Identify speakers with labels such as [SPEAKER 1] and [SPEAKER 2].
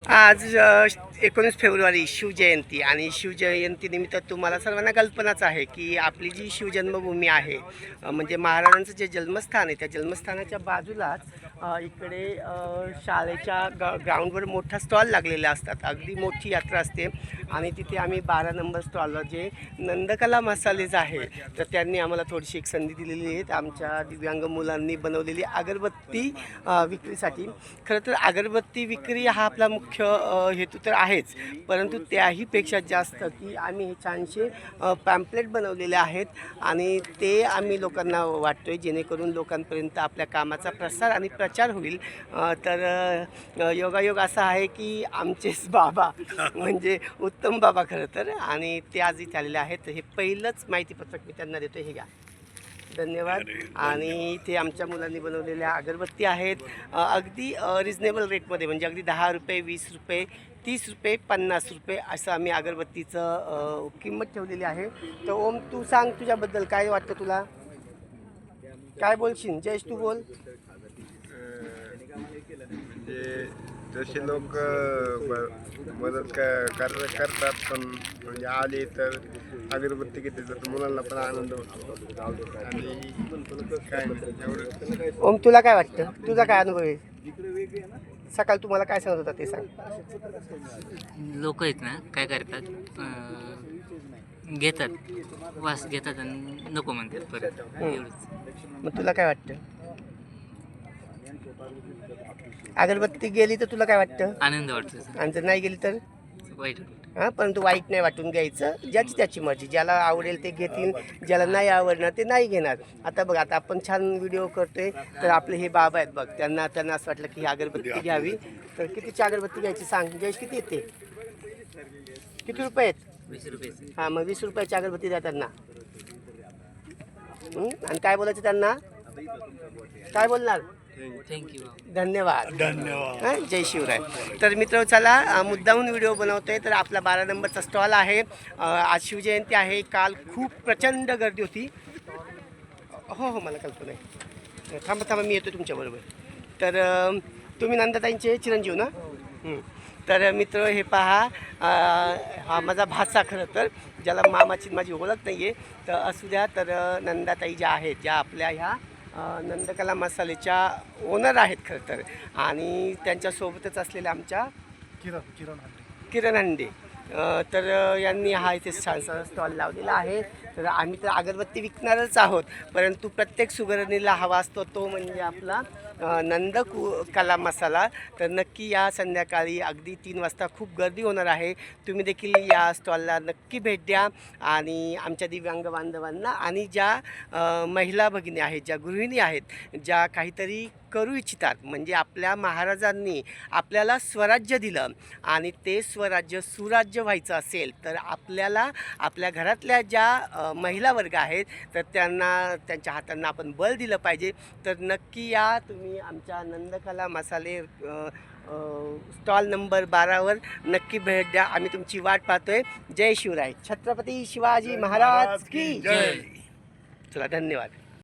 [SPEAKER 1] आज 19 फेब्रुवारी शिवजयंती आणि शिवजयंतीनिमित्त तुम्हाला सर्वांना कल्पनाच आहे की आपली जी शिवजन्मभूमी आहे म्हणजे महाराजांचं जे जन्मस्थान आहे त्या जन्मस्थानाच्या बाजूलाच इकडे शाळेच्या ग्राउंडवर मोठा स्टॉल लागलेला असतात. अगदी मोठी यात्रा असते आणि तिथे आम्ही 12 नंबर स्टॉलवर जे नंदकला मसालेज आहे तर त्यांनी आम्हाला थोडीशी एक संधी दिलेली आहे. आमच्या दिव्यांग मुलांनी बनवलेली अगरबत्ती विक्रीसाठी. खरं तर अगरबत्ती विक्री हा आपला मुख्य हेतू तर आहेच, परंतु त्याहीपेक्षा जास्त की आम्ही हे छानसे पॅम्पलेट बनवलेले आहेत आणि ते आम्ही लोकांना वाटतो आहे जेणेकरून लोकांपर्यंत आपल्या कामाचा प्रसार आणि प्रचार होईल. तर योगायोग असा आहे की आमचेच बाबा म्हणजे उत्तम बाबा खरं तर, आणि ते आज इथे आलेले आहेत. हे पहिलंच माहितीपत्रक मी त्यांना देतो. हे घ्या, धन्यवाद. आणि ते आमच्या मुलांनी बनवलेल्या अगरबत्ती आहेत अगदी रिजनेबल रेटमध्ये, म्हणजे अगदी 10 रुपये, 20 रुपये, 30 रुपये, 50 रुपये असं आम्ही अगरबत्तीचं किंमत ठेवलेली आहे. तर ओम, तू सांग तुझ्याबद्दल काय वाटतं, तुला काय बोलशील? जयेश, तू बोल.
[SPEAKER 2] म्हणजे जसे लोक मदत करतात, पण म्हणजे आले तर अगरबत्ती घेतली तर मुलांना पण आनंद होतो. आणि काय एवढं.
[SPEAKER 1] ओम, तुला काय वाटतं? तुझा काय अनुभव आहे? सकाळ तुम्हाला काय सांगत होता ते सांग.
[SPEAKER 3] लोक आहेत ना, काय करतात, घेतात, वास घेतात आणि नको म्हणतात परत. एवढंच.
[SPEAKER 1] मग तुला काय वाटतं? अगरबत्ती गेली तर तुला काय वाटतं?
[SPEAKER 3] आनंद वाटतो,
[SPEAKER 1] आणि जर नाही गेली तर?
[SPEAKER 3] वाईट वाटतं.
[SPEAKER 1] हां, परंतु वाईट नाही वाटून घ्यायचं. ज्याची त्याची मर्जी, ज्याला आवडेल ते घेतील, ज्याला नाही आवडणार ते नाही घेणार. आता बघ, आता आपण छान व्हिडिओ करतोय तर आपले हे बाबा आहेत बघ, त्यांना असं वाटलं की ही अगरबत्ती घ्यावी. तर कितीची अगरबत्ती घ्यायची सांग जयेश? किती येते? किती रुपये आहेत?
[SPEAKER 3] 20 रुपये.
[SPEAKER 1] हां, मग 20 रुपयाची अगरबत्ती द्या त्यांना. आणि काय बोलायचं त्यांना? काय बोलणार?
[SPEAKER 3] थँक्यू.
[SPEAKER 1] धन्यवाद. धन्यवाद. जय शिवराय. तर मित्र, चला मुद्दाहून व्हिडिओ बनवतोय. तर आपला 12 नंबरचा स्टॉल आहे. आज शिवजयंती आहे. काल खूप प्रचंड गर्दी होती. हो, मला कल्पना आहे. थांबा मी येतो तुमच्याबरोबर. तर तुम्ही नंदाताईंचे चिरंजीव ना? तर मित्र, हे पहा, हा माझा भाचा खरं तर, ज्याला मामाची माझी ओळख नाही आहे तर असू द्या. तर नंदाताई ज्या आहेत, ज्या आपल्या ह्या नंदकला मसालेच्या ओनर आहेत खरं तर, आणि त्यांच्यासोबतच असलेल्या आमच्या किरण हंडे. तर यांनी हा इथे छानसा स्टॉल लावलेला आहे. तर आम्ही तर अगरबत्ती विकणारच आहोत, परंतु प्रत्येक सुगरणीला हवा असतो तो म्हणजे आपला कला मसाला. तर नक्की या संध्याकाळी अगदी 3 वाजता खूप गर्दी होणार आहे. तुम्ही देखील या स्टॉलला नक्की भेट द्या. आणि आमच्या दिव्यांग बांधवांना आणि ज्या महिला भगिनी आहेत, ज्या गृहिणी आहेत, ज्या काहीतरी करू इच्छितात, म्हणजे आपल्या महाराजांनी आपल्याला स्वराज्य दिलं आणि ते स्वराज्य सुराज्य व्हायचं असेल तर आपल्याला आपल्या घरातल्या ज्या महिला वर्ग आहेत तर त्यांच्या हातांना आपण बल दिलं पाहिजे. तर नक्की या तुम्ही आमच्या नंदकला मसाले स्टॉल नंबर 12वर नक्की भेट द्या. आम्ही तुमची वाट पाहतोय. जय शिवराय. छत्रपती शिवाजी महाराज की जय. चला, धन्यवाद.